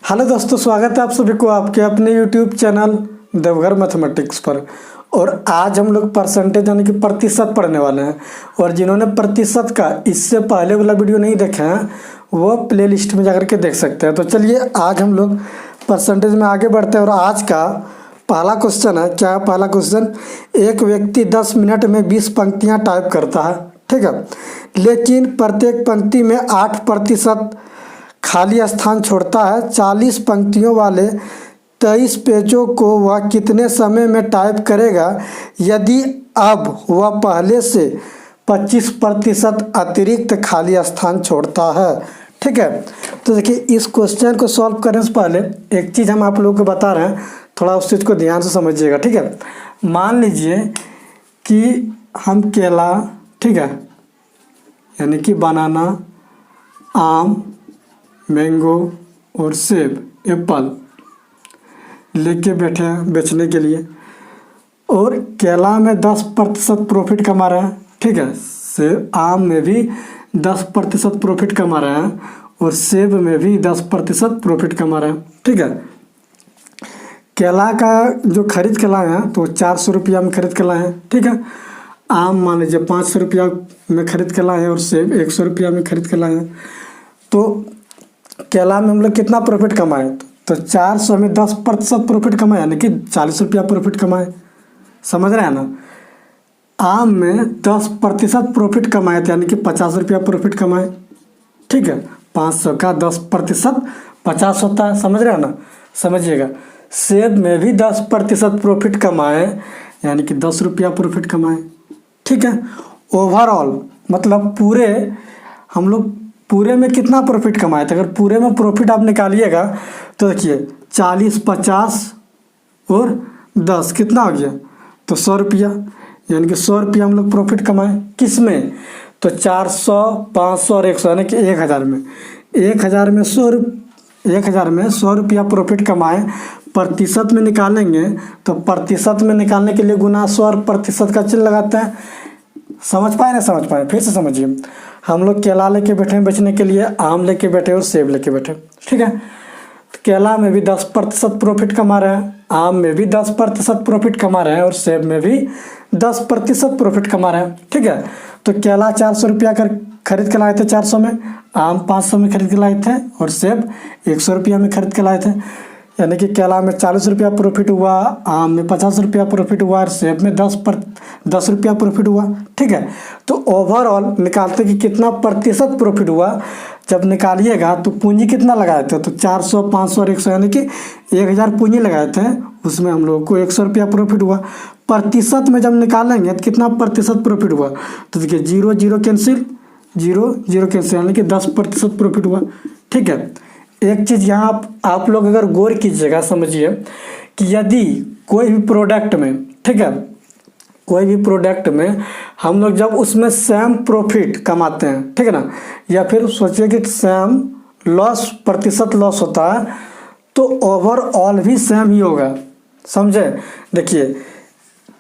Hello दोस्तों, स्वागत है आप सभी को आपके अपने यूट्यूब चैनल देवघर मैथमेटिक्स पर। और आज हम लोग परसेंटेज यानी कि प्रतिशत पढ़ने वाले हैं। और जिन्होंने प्रतिशत का इससे पहले वाला वीडियो नहीं देखा है वो प्लेलिस्ट में जाकर के देख सकते हैं। तो चलिए आज हम लोग परसेंटेज में आगे बढ़ते हैं। और आज का पहला क्वेश्चन है, क्या है पहला क्वेश्चन? एक व्यक्ति 10 मिनट में 20 पंक्तियाँ टाइप करता है, ठीक है, लेकिन प्रत्येक पंक्ति में 8% खाली स्थान छोड़ता है। 40 पंक्तियों वाले 23 पेजों को वह कितने समय में टाइप करेगा यदि अब वह पहले से 25% अतिरिक्त खाली स्थान छोड़ता है? ठीक है, तो देखिए इस क्वेश्चन को सॉल्व करने से पहले एक चीज़ हम आप लोगों को बता रहे हैं, थोड़ा उस चीज़ को ध्यान से समझिएगा। ठीक है, मान लीजिए कि हम केला, ठीक है, यानी कि बनाना, आम, मैंगो और सेब, एप्पल लेके बैठे हैं बेचने के लिए। और केला में 10% प्रॉफिट कमा रहे हैं, ठीक है, सेब, आम में भी 10% प्रॉफिट कमा रहे हैं और सेब में भी 10% प्रॉफिट कमा रहे हैं। ठीक है, केला का जो खरीद के लाए हैं तो 400 रुपया में खरीद के लाए हैं, ठीक है। आम मान लीजिए 500 रुपया में खरीद के लाए हैं और सेब 100 रुपया में खरीद के लाए हैं। तो केला में हम लोग कितना प्रॉफिट कमाए? तो 400 में 10% प्रॉफिट कमाए, यानी कि 40 रुपया प्रॉफिट कमाए। समझ रहे हैं ना? आम में 10% प्रॉफिट कमाए थे, यानी कि 50 रुपया प्रॉफिट कमाए। ठीक है, 500 का 10% 50 होता है। समझ रहे हैं ना? समझिएगा। सेब में भी 10% प्रॉफिट कमाए, यानी कि 10 रुपया प्रॉफिट कमाए। ठीक है, ओवरऑल मतलब पूरे हम लोग पूरे में कितना प्रॉफिट कमाए थे? अगर पूरे में प्रॉफिट आप निकालिएगा तो देखिए 40, 50 और 10 कितना हो गया? तो 100 रुपया, यानी कि 100 रुपया हम लोग प्रॉफिट कमाए। किस में? तो 400, 500 और 100, यानी कि 1000 में। 1000 में 100 रुपया प्रॉफिट कमाए। प्रतिशत में निकालेंगे तो प्रतिशत में निकालने के लिए गुना 100 और प्रतिशत का चिन्ह लगाते हैं। समझ पाए ना? समझ पाए? फिर से समझिए। हम लोग केला लेके बैठे हैं बेचने के लिए, आम लेके बैठे और सेब लेके बैठे, ठीक है। तो केला में भी 10% प्रॉफिट कमा रहे हैं, आम में भी 10% प्रॉफिट कमा रहे हैं और सेब में भी 10% प्रॉफिट कमा रहे हैं। ठीक है, तो केला 400 रुपया कर खरीद के लाए थे 400 में, आम 500 में खरीद के लाए थे और सेब 100 रुपया में खरीद के लाए थे। यानी कि केला में 40 रुपया प्रॉफिट हुआ, आम में 50 रुपया प्रॉफिट हुआ और सेब में 10 रुपया प्रॉफिट हुआ। ठीक है, तो ओवरऑल निकालते कि कितना प्रतिशत प्रॉफिट हुआ। जब निकालिएगा तो पूंजी कितना लगाए थे? तो 400, 500 और 100, यानी कि 1000 पूंजी लगाए थे, उसमें हम लोग को 100 रुपया प्रॉफिट हुआ। प्रतिशत में जब निकालेंगे तो कितना प्रतिशत प्रॉफिट हुआ? तो देखिए 0 0 कैंसिल, 0 0 कैंसिल, यानी कि 10% प्रॉफिट हुआ। ठीक है, एक चीज़ यहाँ आप लोग अगर गौर कीजिएगा, समझिए कि यदि कोई भी प्रोडक्ट में, ठीक है, कोई भी प्रोडक्ट में हम लोग जब उसमें सेम प्रॉफिट कमाते हैं, ठीक है ना, या फिर सोचिए कि सेम लॉस, प्रतिशत लॉस होता है, तो ओवरऑल भी सेम ही होगा। समझे? देखिए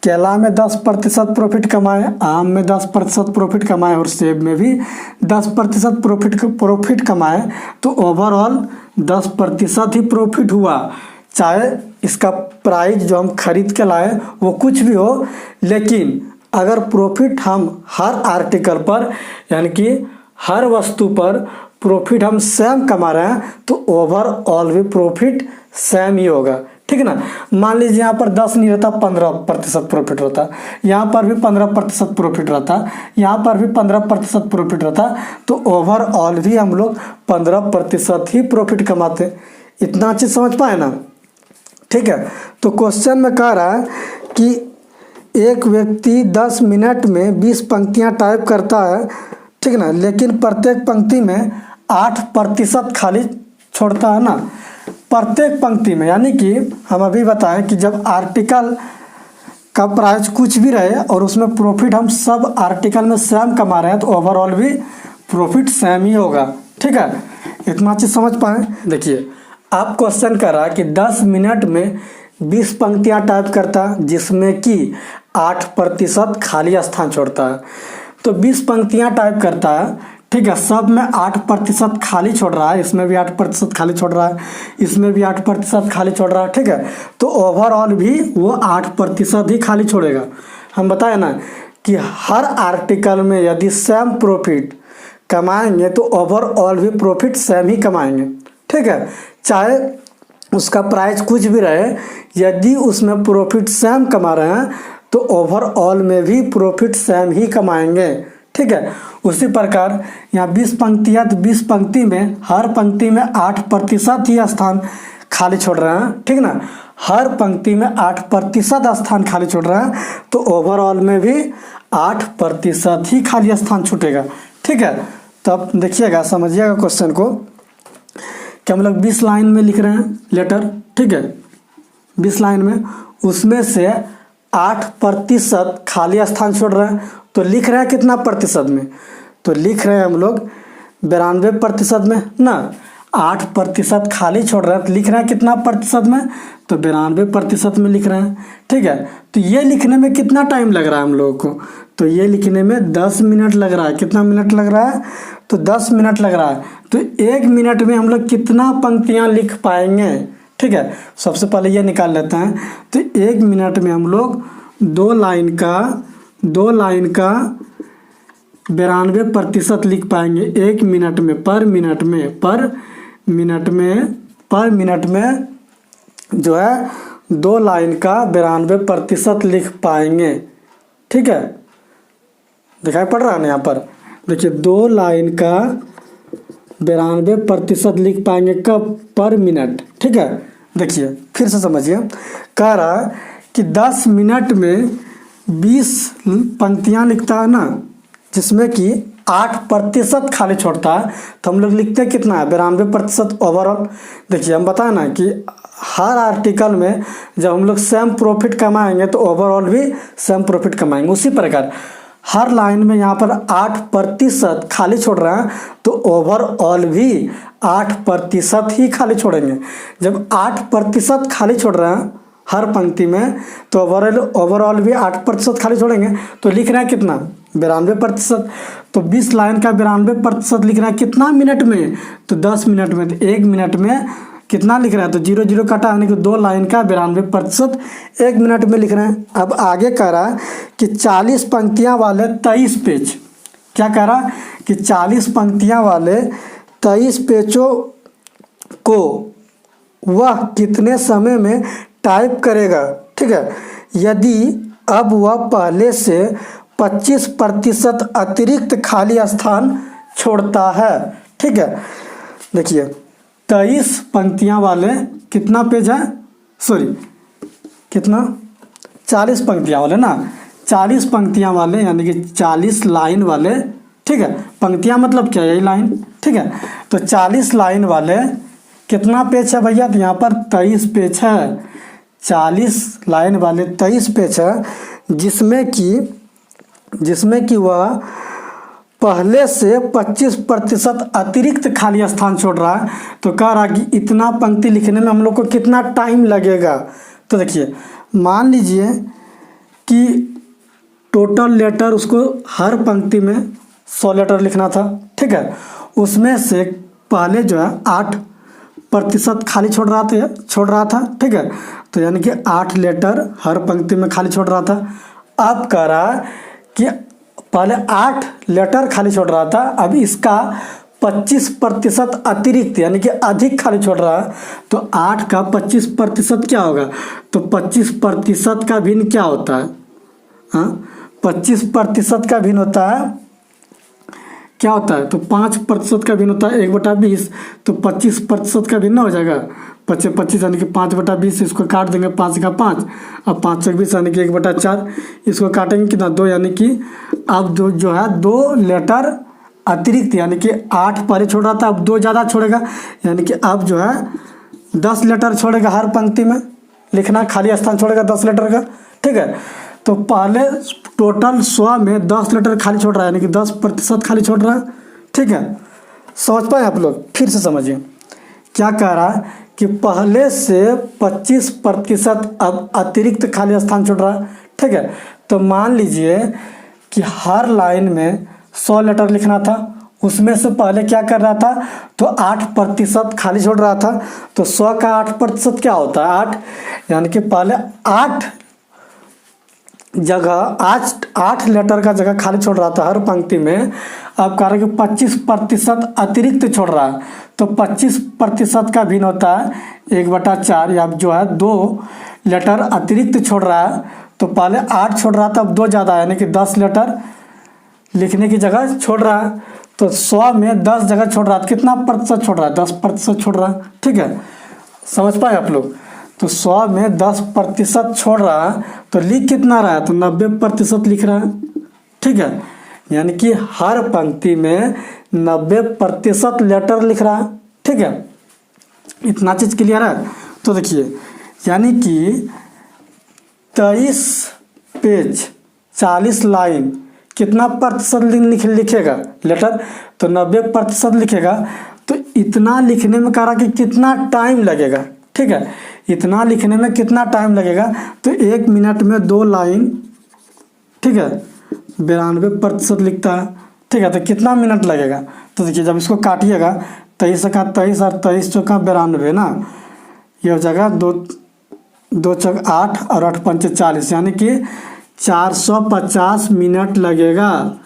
केला में 10% प्रॉफिट कमाए, आम में 10% प्रॉफिट कमाए और सेब में भी 10% प्रॉफिट कमाए, तो ओवरऑल 10% ही प्रॉफिट हुआ। चाहे इसका प्राइस जो हम खरीद के लाए वो कुछ भी हो, लेकिन अगर प्रॉफिट हम हर आर्टिकल पर, यानी कि हर वस्तु पर प्रॉफिट हम सेम कमा रहे हैं, तो ओवरऑल भी प्रॉफिट सेम ही होगा। ठीक है ना? मान लीजिए यहाँ पर 10 नहीं रहता, 15% प्रॉफिट रहता, यहाँ पर भी 15% प्रॉफिट रहता, यहाँ पर भी 15% प्रॉफिट रहता, तो ओवरऑल भी हम लोग 15% ही प्रॉफिट कमाते। इतना अच्छी समझ पाए ना? ठीक है, तो क्वेश्चन में कह रहा है कि एक व्यक्ति 10 मिनट में 20 पंक्तियाँ टाइप करता है, ठीक है ना, लेकिन प्रत्येक पंक्ति में 8% खाली छोड़ता है ना। प्रत्येक पंक्ति में, यानी कि हम अभी बताएं कि जब आर्टिकल का प्राइस कुछ भी रहे और उसमें प्रॉफिट हम सब आर्टिकल में सेम कमा रहे हैं, तो ओवरऑल भी प्रॉफिट सेम ही होगा। ठीक है, इतना चीज़ समझ पाए? देखिए आप क्वेश्चन कर रहा है कि 10 मिनट में 20 पंक्तियाँ टाइप करता है, जिसमें कि 8% खाली स्थान छोड़ता है। तो 20 पंक्तियाँ टाइप करता है, ठीक है, सब में 8% खाली छोड़ रहा है, इसमें भी 8% खाली छोड़ रहा है, इसमें भी 8% खाली छोड़ रहा है। ठीक है, तो ओवरऑल भी वो 8% ही खाली छोड़ेगा। हम बताए ना कि हर आर्टिकल में यदि सेम प्रॉफिट कमाएंगे तो ओवरऑल भी प्रॉफिट सेम ही कमाएंगे। ठीक है, चाहे उसका प्राइस कुछ भी रहे, यदि उसमें प्रॉफिट सेम कमा रहे हैं तो ओवरऑल में भी प्रॉफिट सेम ही कमाएंगे। ठीक है, उसी प्रकार यहाँ 20 पंक्तियाँ, तो 20 पंक्ति में हर पंक्ति में 8% ही स्थान खाली छोड़ रहे हैं। ठीक ना, हर पंक्ति में 8% स्थान खाली छोड़ रहे हैं, तो ओवरऑल में भी 8% ही खाली स्थान छूटेगा। ठीक है, तब देखिएगा, समझिएगा क्वेश्चन को कि हम लोग 20 लाइन में लिख रहे हैं लेटर। ठीक है, 20 लाइन में उसमें से 8% खाली स्थान छोड़ रहे हैं, तो लिख रहे हैं कितना प्रतिशत में, तो लिख रहे हैं हम लोग 92% में ना। 8% खाली छोड़ रहे हैं तो लिख रहे हैं कितना प्रतिशत में, तो 92% में लिख रहे हैं। ठीक है, तो ये लिखने में कितना टाइम लग रहा है हम लोगों को, तो ये लिखने में 10 मिनट लग रहा है। कितना मिनट लग रहा है, तो 10 मिनट लग रहा है। तो 1 मिनट में हम लोग कितना पंक्तियाँ लिख पाएंगे। ठीक है, सबसे पहले ये निकाल लेते हैं। तो 1 मिनट में हम लोग 2 लाइन का 92% लिख पाएंगे 1 मिनट में। पर मिनट में जो है 2 लाइन का 92% लिख पाएंगे। ठीक है, दिखाई पड़ रहा है ना यहाँ पर, देखिए 2 लाइन का 92% लिख पाएंगे कब, पर मिनट। ठीक है, देखिए फिर से समझिए, कह रहा है कि 10 मिनट में 20 पंक्तियाँ लिखता है ना, जिसमें कि 8% खाली छोड़ता है, तो हम लोग लिखते हैं कितना है, 92% ओवरऑल। देखिए हम बताएं ना कि हर आर्टिकल में जब हम लोग सेम प्रॉफिट कमाएंगे तो ओवरऑल भी सेम प्रॉफिट कमाएंगे। उसी प्रकार हर लाइन में यहाँ पर 8% खाली छोड़ रहे हैं, तो ओवरऑल भी 8% ही खाली छोड़ेंगे। जब 8% खाली छोड़ रहे हैं हर पंक्ति में, तो ओवरऑल भी 8% खाली छोड़ेंगे, तो लिख रहे हैं कितना, 92%। तो 20 लाइन का 92% लिख रहा है कितना मिनट में, तो 10 मिनट में। तो 1 मिनट में कितना लिख रहा है, तो 0 0 काटा, यानी कि 2 लाइन का 92% 1 मिनट में लिख रहे हैं। अब आगे कह रहा है कि 40 पंक्तियां वाले 23 पेज, क्या कह रहा है कि 40 पंक्तियां वाले 23 पेजों को वह कितने समय में टाइप करेगा। ठीक है, यदि अब वह पहले से 25% अतिरिक्त खाली स्थान छोड़ता है। ठीक है, देखिए 23 पंक्तियां वाले कितना पेज है, सॉरी कितना, 40 पंक्तियां वाले ना, 40 पंक्तियां वाले यानी कि 40 लाइन वाले। ठीक है, पंक्तियां मतलब क्या, यही लाइन। ठीक है, तो 40 लाइन वाले कितना पेज है भैया, तो यहाँ पर 23 पेज है। 40 लाइन वाले 23 पेज है, जिसमें कि वह पहले से 25% अतिरिक्त खाली स्थान छोड़ रहा है। तो कह रहा कि इतना पंक्ति लिखने में हम लोग को कितना टाइम लगेगा। तो देखिए मान लीजिए कि टोटल लेटर उसको हर पंक्ति में 100 लेटर लिखना था। ठीक है, उसमें से पहले जो है 8% खाली छोड़ रहा था। ठीक है, तो यानी कि 8 लेटर हर पंक्ति में खाली छोड़ रहा था। अब कह रहा है कि पहले 8 लेटर खाली छोड़ रहा था, अब इसका 25% अतिरिक्त यानी कि अधिक खाली छोड़ रहा है। तो 8 का 25% क्या होगा, तो 25% का भिन्न क्या होता है, हाँ 25% का भिन्न होता है, क्या होता है, तो 5% का भिन्न होता है 1/20। तो 25% का भिन्न हो जाएगा 25 यानी कि 5/20, इसको काट देंगे 5 का 5, अब 5 चौक 20 यानी कि 1/4, इसको काटेंगे कितना 2, यानी कि अब जो है 2 लेटर अतिरिक्त यानी कि 8 पहले छोड़ रहा था, अब 2 ज़्यादा छोड़ेगा, यानी कि अब जो है 10 लेटर छोड़ेगा हर पंक्ति में लिखना, खाली स्थान छोड़ेगा 10 लेटर का। ठीक है, तो पहले टोटल 100 में 10 लेटर खाली छोड़ रहा है, यानी कि 10% खाली छोड़ रहा है। ठीक है, समझ पाए आप लोग, फिर से समझिए क्या कह रहा है कि पहले से 25% अब अतिरिक्त खाली स्थान छोड़ रहा है। ठीक है, तो मान लीजिए कि हर लाइन में 100 लेटर लिखना था, उसमें से पहले क्या कर रहा था, तो 8% खाली छोड़ रहा था। तो 100 का 8% क्या होता है, 8, यानी कि पहले 8 जगह 8 लेटर का जगह खाली छोड़ रहा था हर पंक्ति में। अब कह रहे कि 25% अतिरिक्त छोड़ रहा है, तो 25% का भिन्न होता है 1/4, या जो है 2 लेटर अतिरिक्त छोड़ रहा है। तो पहले 8 छोड़ रहा था, अब 2 ज़्यादा, यानी कि 10 लेटर लिखने की जगह छोड़ रहा है। तो 100 में 10 जगह छोड़ रहा है, कितना प्रतिशत छोड़ रहा है, 10% छोड़ रहा है। ठीक है, समझ पाए आप लोग। तो 100 में 10% छोड़ रहा है, तो लिख कितना रहा है, तो 90% लिख रहा है। ठीक है, यानी कि हर पंक्ति में 90% लेटर लिख रहा है। ठीक है, इतना चीज़ क्लियर है। तो देखिए, यानी कि 23 पेज 40 लाइन कितना प्रतिशत लिखेगा लेटर, तो 90% लिखेगा। तो इतना लिखने में कह रहा कि कितना टाइम लगेगा। ठीक है, इतना लिखने में कितना टाइम लगेगा, तो 1 मिनट में 2 लाइन। ठीक है, 92% लिखता है। ठीक है, तो कितना मिनट लगेगा, तो देखिए जब इसको काटिएगा, 23 का 23 और 23 चौका 92 ना, ये हो जाएगा 2 चौक 8 और 8 पंचे 40, यानी कि 450 मिनट लगेगा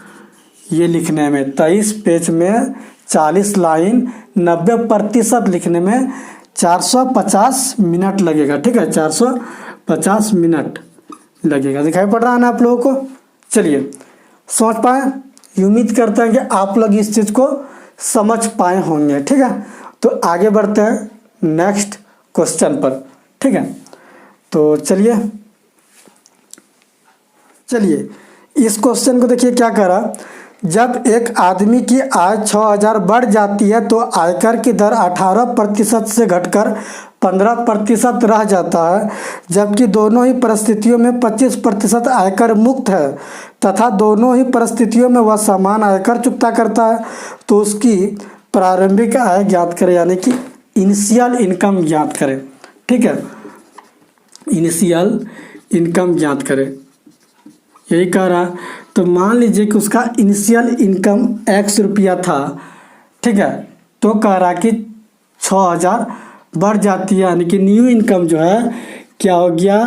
ये लिखने में। 23 पेज में 40 लाइन 90% लिखने में 450 मिनट लगेगा। ठीक है, 450 मिनट लगेगा। दिखाई पड़ रहा है ना आप लोगों को। चलिए, समझ पाए, उम्मीद करते हैं कि आप लोग इस चीज़ को समझ पाए होंगे। ठीक है, तो आगे बढ़ते हैं नेक्स्ट क्वेश्चन पर। ठीक है, तो चलिए इस क्वेश्चन को देखिए क्या करा। जब एक आदमी की आय 6000 बढ़ जाती है तो आयकर की दर 18% से घटकर 15% रह जाता है, जबकि दोनों ही परिस्थितियों में 25% आयकर मुक्त है तथा दोनों ही परिस्थितियों में वह समान आयकर चुकता करता है, तो उसकी प्रारंभिक आय ज्ञात करें, यानी कि इनिशियल इनकम ज्ञात करें। ठीक है, इनिशियल इनकम ज्ञात करें, यही कह रहा। तो मान लीजिए कि उसका इनिशियल इनकम X रुपया था। ठीक है, तो कह रहा कि 6000 बढ़ जाती है, यानी कि न्यू इनकम जो है क्या हो गया,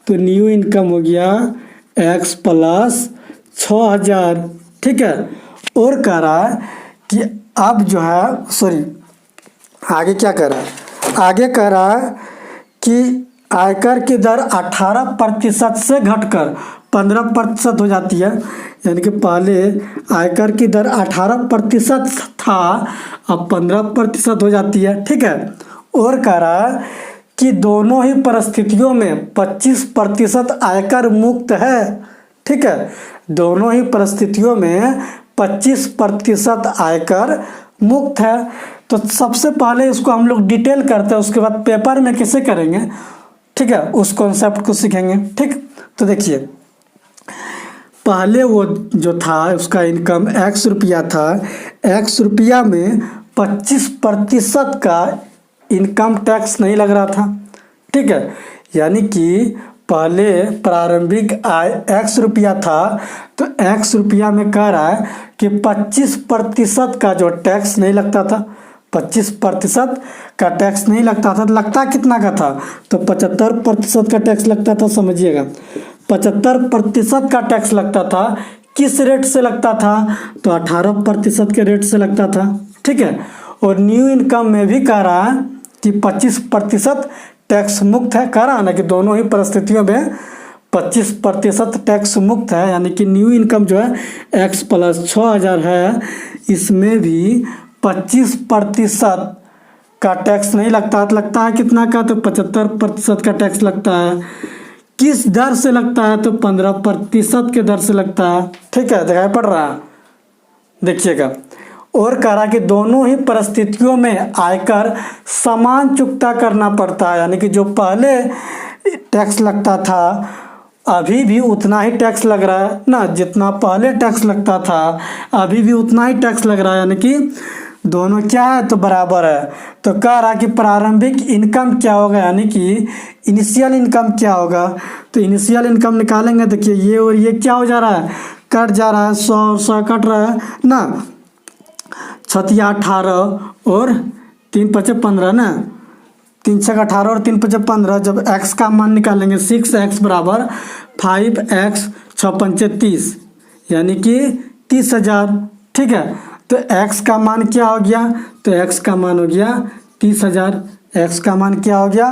तो न्यू इनकम हो गया X प्लस 6000। ठीक है, और कह रहा है कि अब जो है, सॉरी आगे क्या कह रहा है, आगे कह रहा है कि आयकर की दर 18% से घटकर 15% हो जाती है, यानी कि पहले आयकर की दर 18% था, अब 15% हो जाती है। ठीक है, और कह रहा है कि दोनों ही परिस्थितियों में 25% आयकर मुक्त है। ठीक है, दोनों ही परिस्थितियों में 25% आयकर मुक्त है। तो सबसे पहले इसको हम लोग डिटेल करते हैं, उसके बाद पेपर में कैसे करेंगे, ठीक है, उस कॉन्सेप्ट को सीखेंगे। ठीक, तो देखिए पहले वो जो था उसका इनकम X रुपया था, X रुपया में 25% का इनकम टैक्स नहीं लग रहा था। ठीक है, यानी कि पहले प्रारंभिक आय X रुपया था, तो X रुपया में कह रहा है कि 25% का जो टैक्स नहीं लगता था, 25% का टैक्स नहीं लगता था। लगता कितना का था, तो 75% का टैक्स लगता था। समझिएगा, 75% का टैक्स लगता था। किस रेट से लगता था, तो 18% के रेट से लगता था। ठीक है, और न्यू इनकम में भी कह रहा है कि 25% टैक्स मुक्त है। कह रहा है ना कि दोनों ही परिस्थितियों में 25% टैक्स मुक्त है, यानी कि न्यू इनकम जो है X प्लस 6000 है, इसमें भी 25% का टैक्स नहीं लगता। लगता है कितना का, तो 75% का टैक्स लगता है। किस दर से लगता है, तो 15% के दर से लगता है। ठीक है, दिखाई पड़ रहा है, देखिएगा। और कह रहा कि दोनों ही परिस्थितियों में आयकर समान चुकता करना पड़ता है, यानी कि जो पहले टैक्स लगता था अभी भी उतना ही टैक्स लग रहा है ना, जितना पहले टैक्स लगता था अभी भी उतना ही टैक्स लग रहा है, यानी कि दोनों क्या है, तो बराबर है। तो कह रहा कि प्रारंभिक इनकम क्या होगा, यानी कि इनिशियल इनकम क्या होगा, तो इनिशियल इनकम निकालेंगे। देखिए ये और ये क्या हो जा रहा है, कट जा रहा है, 100 कट रहा है ना, छतिया 18 और 3 पचे 15 ना, 3 छक 18 और 3 पचे 15। जब x का मान निकालेंगे 6x बराबर 5x 6 पंचे 30 यानी कि 30,000। ठीक है, तो x का मान क्या हो गया, तो x का मान हो गया 30,000। x का मान क्या हो गया,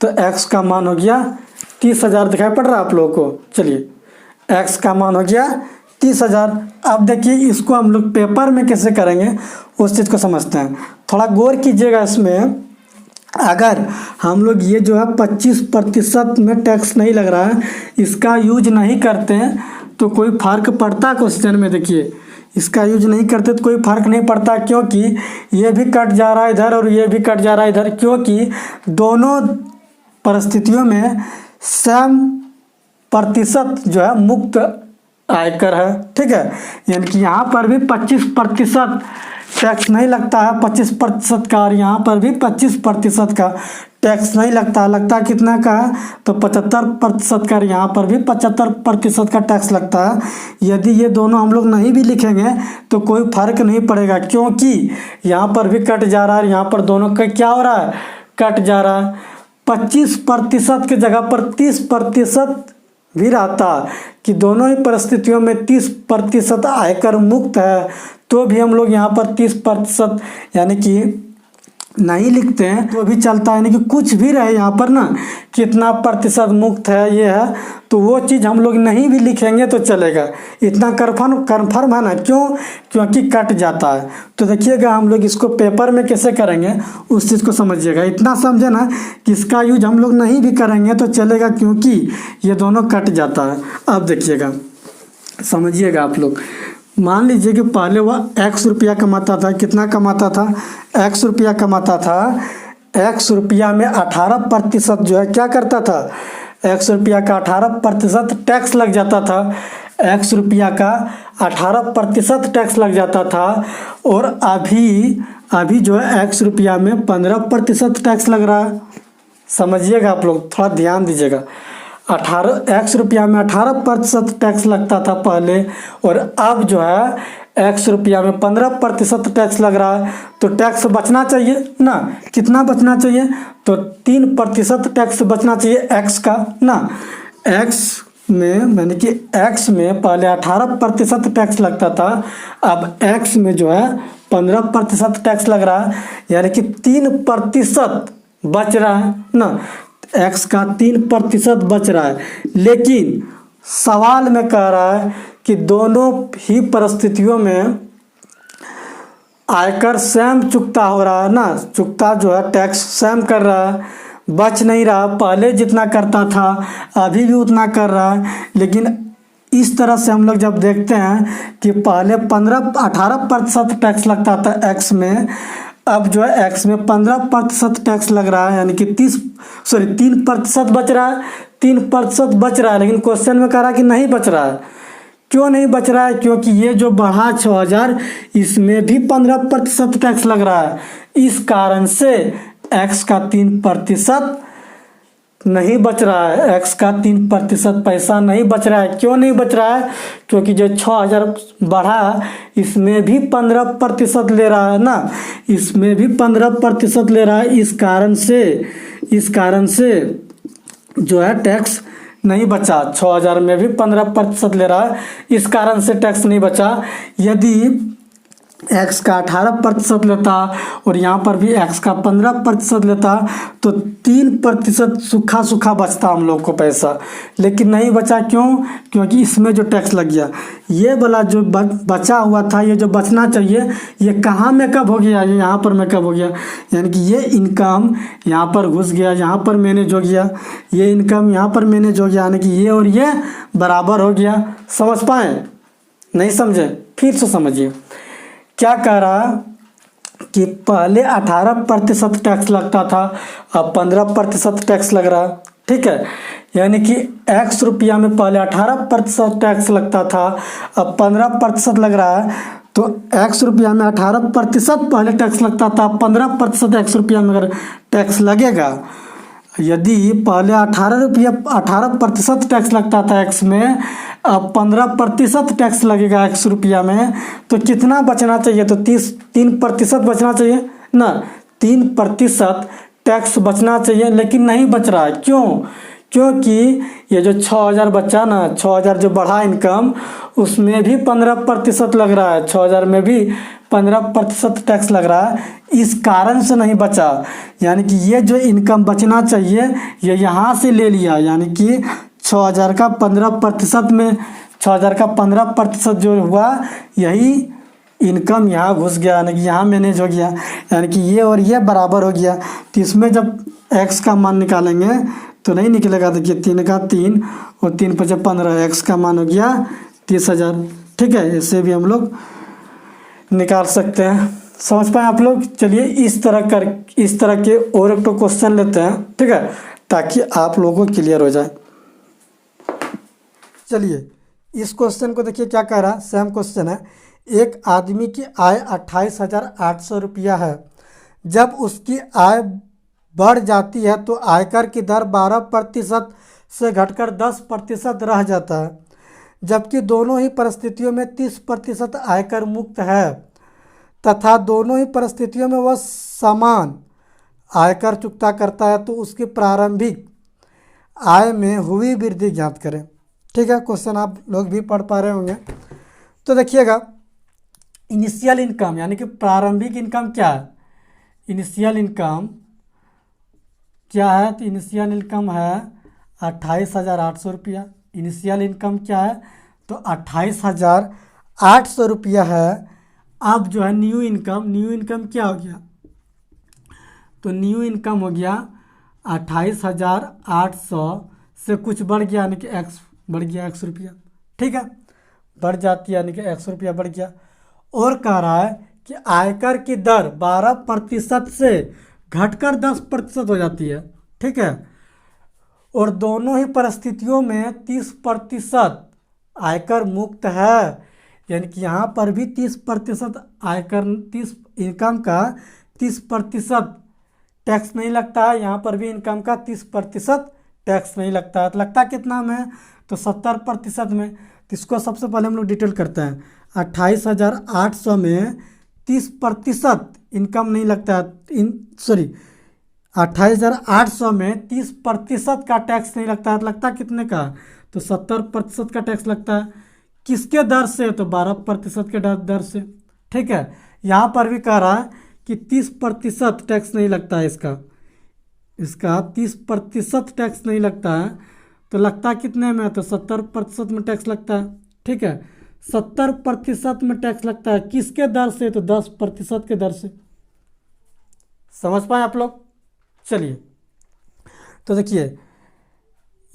तो x का मान हो गया 30,000। दिखाई पड़ रहा है आप लोगों को। चलिए x का मान हो गया 30,000। अब देखिए इसको हम लोग पेपर में कैसे करेंगे उस चीज़ को समझते हैं। थोड़ा गौर कीजिएगा इसमें। अगर हम लोग ये जो है 25% में टैक्स नहीं लग रहा है, इसका यूज नहीं करते हैं तो कोई फ़र्क पड़ता क्वेश्चन में। देखिए इसका यूज नहीं करते तो कोई फ़र्क नहीं पड़ता, क्योंकि ये भी कट जा रहा है इधर और ये भी कट जा रहा है इधर, क्योंकि दोनों परिस्थितियों में सेम प्रतिशत जो है मुक्त आयकर है। ठीक है, यानी कि यहाँ पर भी 25% टैक्स नहीं लगता है 25% का, और यहाँ पर भी 25% का टैक्स नहीं लगता। लगता कितना का है, तो 75% का, यहाँ पर भी 75% का टैक्स लगता है। यदि ये दोनों हम लोग नहीं भी लिखेंगे तो कोई फर्क नहीं पड़ेगा, क्योंकि यहाँ पर भी कट जा रहा है, यहाँ पर दोनों का क्या हो रहा है, कट जा रहा है। 25% की जगह पर 30% भी रहता कि दोनों ही परिस्थितियों में 30% आयकर मुक्त है, तो भी हम लोग यहाँ पर 30% यानी कि नहीं लिखते हैं तो भी चलता है। यानी कि कुछ भी रहे यहाँ पर ना, कितना प्रतिशत मुक्त है ये है, तो वो चीज़ हम लोग नहीं भी लिखेंगे तो चलेगा। इतना कन्फर्म है ना, क्यों, क्योंकि कट जाता है। तो देखिएगा हम लोग इसको पेपर में कैसे करेंगे उस चीज़ को समझिएगा। इतना समझे ना कि इसका यूज हम लोग नहीं भी करेंगे तो चलेगा, क्योंकि ये दोनों कट जाता है। अब देखिएगा समझिएगा आप लोग। मान लीजिए कि पहले वह x रुपया कमाता था। कितना कमाता था, x रुपया कमाता था। x रुपया में 18% जो है क्या करता था, x रुपया का 18% टैक्स लग जाता था। x रुपया का 18% टैक्स लग जाता था, और अभी जो है x रुपया में 15% टैक्स लग रहा है। समझिएगा आप लोग, थोड़ा ध्यान दीजिएगा। x रुपया में 18% टैक्स लगता था पहले, और अब जो है x रुपया में 15% टैक्स लग रहा है। तो टैक्स बचना चाहिए ना, कितना बचना चाहिए, तो 3% टैक्स बचना चाहिए x का ना। x में यानी कि x में पहले 18% टैक्स लगता था, अब x में जो है 15% टैक्स लग रहा है, यानी कि 3% बच रहा है ना। x का 3% बच रहा है, लेकिन सवाल में कह रहा है कि दोनों ही परिस्थितियों में आयकर सेम चुकता हो रहा है ना, चुकता जो है टैक्स सेम कर रहा है, बच नहीं रहा। पहले जितना करता था अभी भी उतना कर रहा है। लेकिन इस तरह से हम लोग जब देखते हैं कि पहले 18% टैक्स लगता था x में, अब जो है x में 15% टैक्स लग रहा है, यानी कि 3% बच रहा है। 3% बच रहा है, लेकिन क्वेश्चन में कह रहा है कि नहीं बच रहा है। क्यों नहीं बच रहा है, क्योंकि ये जो बढ़ा 6,000 इसमें भी 15% टैक्स लग रहा है। इस कारण से x का 3% नहीं बच रहा है, x का 3% पैसा नहीं बच रहा है। क्यों नहीं बच रहा है, क्योंकि जो 6,000 बढ़ा इसमें भी 15% ले रहा है ना, इसमें भी 15% ले रहा है। इस कारण से जो है टैक्स नहीं बचा। 6,000 में भी 15% ले रहा है, इस कारण से टैक्स नहीं बचा। यदि x का 18% लेता और यहाँ पर भी x का 15% लेता तो 3% सूखा बचता हम लोग को पैसा, लेकिन नहीं बचा। क्यों, क्योंकि इसमें जो टैक्स लग गया। ये वाला जो बचा हुआ था, ये जो बचना चाहिए, ये कहाँ मेकअप हो गया, ये यहाँ पर मेकअप हो गया। यानी कि ये इनकम यहाँ पर घुस गया, यहाँ पर मैनेज हो गया, ये इनकम यहाँ पर मैनेज हो गया, यानी कि ये और ये बराबर हो गया। समझ पाए, नहीं समझे, फिर से समझिए। क्या कह रहा कि पहले 18% टैक्स लगता था, अब 15% टैक्स लग रहा है। ठीक है, यानी कि x रुपया में पहले 18% टैक्स लगता था, अब 15% लग रहा है। तो x रुपया में 18% पहले टैक्स लगता था, 15% x रुपया में अगर टैक्स लगेगा। यदि पहले 18% टैक्स लगता था x में, अब 15% टैक्स लगेगा 100 रुपया में, तो कितना बचना चाहिए? तो 3% बचना चाहिए ना, 3% टैक्स बचना चाहिए, लेकिन नहीं बच रहा है। क्यों? क्योंकि ये जो 6,000 बचा ना, 6,000 जो बढ़ा इनकम, उसमें भी 15% लग रहा है, 6,000 में भी 15% टैक्स लग रहा है, इस कारण से नहीं बचा। यानी कि ये जो इनकम बचना चाहिए ये यहाँ से ले लिया, यानी कि 6,000 का 15% में 6,000 का 15% जो हुआ, यही इनकम यहाँ घुस गया, यानी कि यहाँ मैनेज हो गया, यानी कि ये और ये बराबर हो गया। तो इसमें जब x का मान निकालेंगे तो नहीं निकलेगा। देखिए 3 का 3 और 3 5 15, x का मान हो गया 30,000। ठीक है, इससे भी हम लोग निकाल सकते हैं। समझ पाए आप लोग? चलिए इस तरह के और एक तो क्वेश्चन लेते हैं, ठीक है, ताकि आप लोगों को क्लियर हो जाए। चलिए इस क्वेश्चन को देखिए क्या कह रहा है, सेम क्वेश्चन है। एक आदमी की आय 28,800 रुपया है। जब उसकी आय बढ़ जाती है तो आयकर की दर 12% से घटकर 10% रह जाता है, जबकि दोनों ही परिस्थितियों में 30% आयकर मुक्त है तथा दोनों ही परिस्थितियों में वह समान आयकर चुकता करता है, तो उसकी प्रारंभिक आय में हुई वृद्धि ज्ञात करें। ठीक है, क्वेश्चन आप लोग भी पढ़ पा रहे होंगे। तो देखिएगा, इनिशियल इनकम यानी कि प्रारंभिक इनकम क्या है? इनिशियल इनकम क्या है? तो इनिशियल इनकम है 28,800 रुपया। इनिशियल इनकम क्या है? तो 28,800 रुपया है। अब जो है न्यू इनकम क्या हो गया? तो न्यू इनकम हो गया 28,800 से कुछ बढ़ गया, यानी कि एक्स बढ़ गया 100 रुपया। ठीक है, बढ़ जाती है, यानी कि 100 रुपया बढ़ गया। और कह रहा है कि आयकर की दर 12% से घटकर 10% हो जाती है। ठीक है, और दोनों ही परिस्थितियों में 30% आयकर मुक्त है, यानी कि यहाँ पर भी 30% आयकर, 30 इनकम का 30% टैक्स नहीं लगता है, यहाँ पर भी इनकम का 30% टैक्स नहीं लगता है। तो लगता कितना में? तो 70% में। तो इसको सबसे पहले हम लोग डिटेल करते हैं। 28,800 में 30% इनकम नहीं लगता है, 28,800 में 30% का टैक्स नहीं लगता है। तो लगता कितने का? तो 70% का टैक्स लगता है। किसके दर से? तो 12% के दर से। ठीक है, यहाँ पर भी कह रहा है कि 30% टैक्स नहीं लगता है, इसका 30% टैक्स नहीं लगता है। तो लगता कितने में? तो 70% में टैक्स लगता है। ठीक है, 70% में टैक्स लगता है। किसके दर से? तो 10% के दर से। समझ पाए आप लोग? चलिए, तो देखिए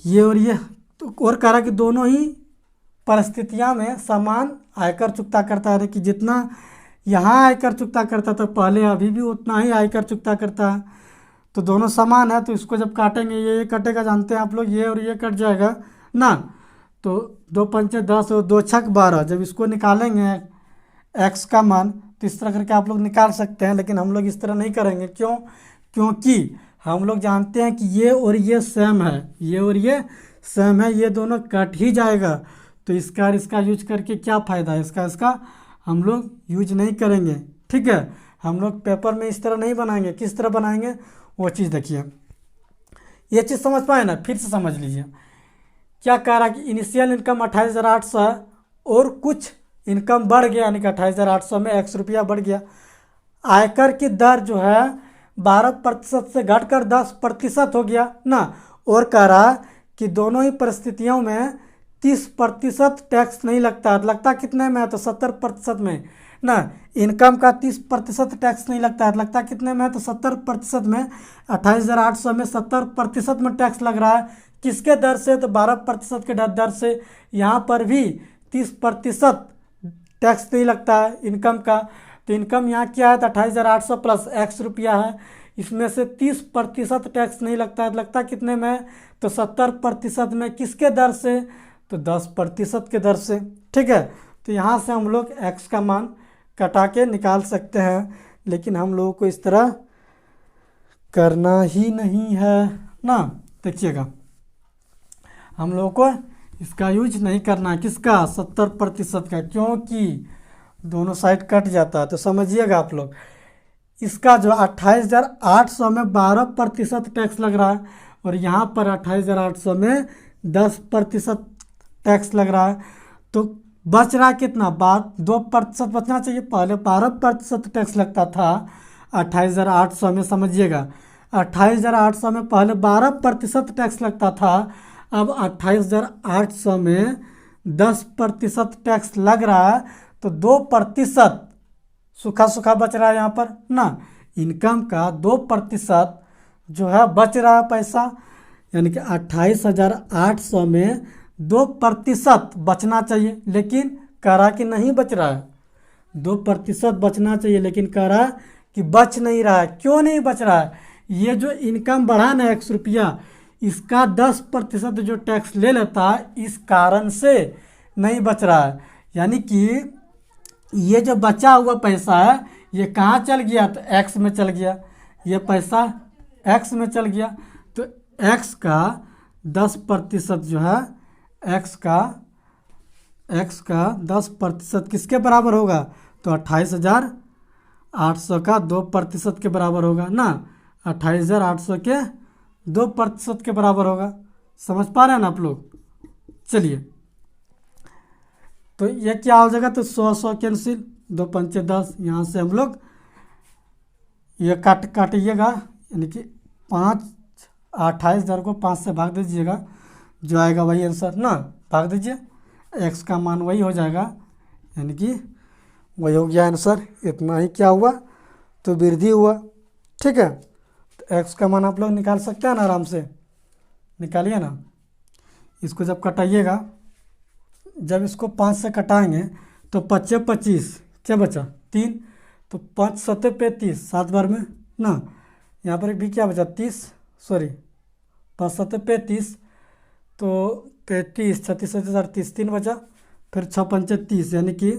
ये और ये, तो और कह रहा कि दोनों ही परिस्थितियां में समान आयकर चुकता करता है, कि जितना यहाँ आयकर चुकता करता था पहले, अभी भी उतना ही आयकर चुकता करता है। तो दोनों समान है, तो इसको जब काटेंगे ये कटेगा, जानते हैं आप लोग, ये और ये कट जाएगा ना। तो 2 पंचे 10 और 2 छक 12, जब इसको निकालेंगे एक्स का मान, तो इस तरह करके आप लोग निकाल सकते हैं, लेकिन हम लोग इस तरह नहीं करेंगे। क्यों? क्योंकि हम लोग जानते हैं कि ये और ये सेम है, ये और ये सेम है, ये दोनों कट ही जाएगा। तो इसका यूज करके क्या फ़ायदा है? इसका हम लोग यूज नहीं करेंगे। ठीक है, हम लोग पेपर में इस तरह नहीं बनाएंगे। किस तरह बनाएंगे वो चीज़ देखिए। ये चीज़ समझ पाए ना? फिर से समझ लीजिए। क्या कह रहा कि इनिशियल इनकम 28,800 है और कुछ इनकम बढ़ गया, यानी कि 28,800 में 100 रुपया बढ़ गया। आयकर की दर जो है 12% से घटकर 10% हो गया ना। और कह रहा कि दोनों ही परिस्थितियों में 30% टैक्स नहीं लगता है। लगता कितने में है? तो 70% में ना। इनकम का 30% टैक्स नहीं लगता है। लगता कितने में है? तो 70% में। 28,800 में 70% में टैक्स लग रहा है। किसके दर से? तो 12% के दर से। यहाँ पर भी 30% टैक्स नहीं लगता है इनकम का। तो इनकम यहाँ क्या है? तो 28,800 प्लस 100 रुपया है, इसमें से 30% टैक्स नहीं लगता है। लगता कितने में? तो 70% में। किसके दर से? तो 10% के दर से। ठीक है, तो यहाँ से हम लोग x का मान कटा के निकाल सकते हैं, लेकिन हम लोगों को इस तरह करना ही नहीं है ना। देखिएगा, हम लोगों को इसका यूज नहीं करना है। किसका? 70% का, क्योंकि दोनों साइड कट जाता है। तो समझिएगा आप लोग, इसका जो 28,800 में 12% टैक्स लग रहा है और यहाँ पर 28,800 में 10% टैक्स लग रहा है। तो बच रहा कितना? 2% बचना चाहिए। पहले 12% टैक्स लगता था 28,800 में, समझिएगा 28,800 में पहले 12% टैक्स लगता था, अब 28,800 में 10% टैक्स लग रहा है। तो 2% सूखा सूखा बच रहा है यहाँ पर ना। इनकम का 2% जो है बच रहा है पैसा, यानी कि 28,800 में 2% बचना चाहिए, लेकिन कह रहा कि नहीं बच रहा है। 2% बचना चाहिए लेकिन कह रहा कि बच नहीं रहा है। क्यों नहीं बच रहा है? ये जो इनकम बढ़ा ना 100 रुपया, इसका 10% जो टैक्स ले लेता है, इस कारण से नहीं बच रहा है। यानी कि ये जो बचा हुआ पैसा है ये कहाँ चल गया? तो एक्स में चल गया। ये पैसा एक्स में चल गया। तो एक्स का 10% जो है, एक्स का 10% किसके बराबर होगा? तो 28,800 का 2% के बराबर होगा ना। 28,800 के 2% के बराबर होगा। समझ पा रहे हैं ना आप लोग? चलिए, तो ये क्या हो जाएगा? तो 100 कैंसिल, 2 पंचे 10, यहाँ से हम लोग ये काटिएगा, यानी कि 28,000 को 5 से भाग दीजिएगा, जो आएगा वही आंसर ना। भाग दीजिए, एक्स का मान वही हो जाएगा, यानी कि वही हो गया आंसर। इतना ही क्या हुआ? तो वृद्धि हुआ। ठीक है, तो एक्स का मान आप लोग निकाल सकते हैं ना, आराम से निकालिए ना। इसको जब कटाइएगा, जब इसको 5 से कटाएंगे तो 5 25, क्या बचा? 3। तो 5 7 35, 7 बार में ना। यहाँ पर भी क्या बचा? 30, सॉरी 5 7 35, तो 35 36 37 38, 3 बचा। फिर 6 पंचे 30, यानी कि